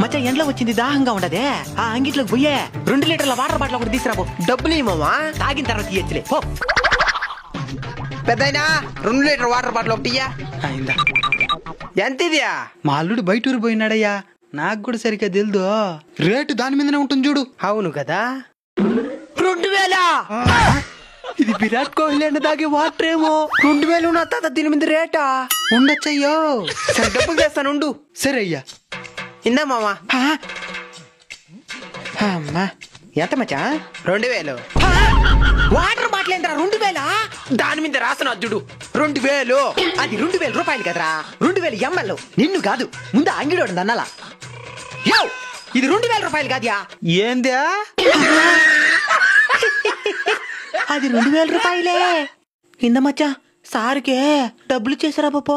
మచ్చా ఎండ్లో వచ్చింది దాహంగా ఉండదే ఆ అంగిట్లోకి పోయే 2 లీటర్ల వాటర్ బాటిల్ ఒకటి తీసుకురాబో. డబ్బులు ఇవ్వమా? తాగిన తర్వాత ఇయ్యచ్చులే పో. పెద్దయినా 2 లీటర్ వాటర్ బాటిల్ ఒకటి ఇయ్యా. అయిందా? ఎంత ఇదియా? మా అల్లుడు బయట ఊరు పోయినాడయ్యా, నాకు కూడా సరిగ్గా తెలుదు. రేటు దాని మీదనే ఉంటుంది చూడు. అవును కదా. 2000. ఇది విరాట్ కోహ్లీ అన్న తాగే వాటర్ ఏమో. 2000 నా తాత దీని మీద రేటా? ఉండొచ్చయ్యో. సరే డబ్బులు చేస్తాను ఉండు. సరే అయ్యా. ఇందా మామా. అమ్మా ఎంత మచ్చా? 2000. వాటర్ బాటిల్ ఏంటరా 2000? దాని మీద రాసిన చూడు 2000. అది 2000 రూపాయలు కదరా, 2000 ఎంఎల్. నిన్ను కాదు, ముందు అంగిడోడు అన్నలా. యో ఇది 2000 రూపాయలు కాదుయా. ఏందా? అది 2000 రూపాయలే. ఇంద మచ్చా సార్కే డబ్బులు చేసారా బాపో.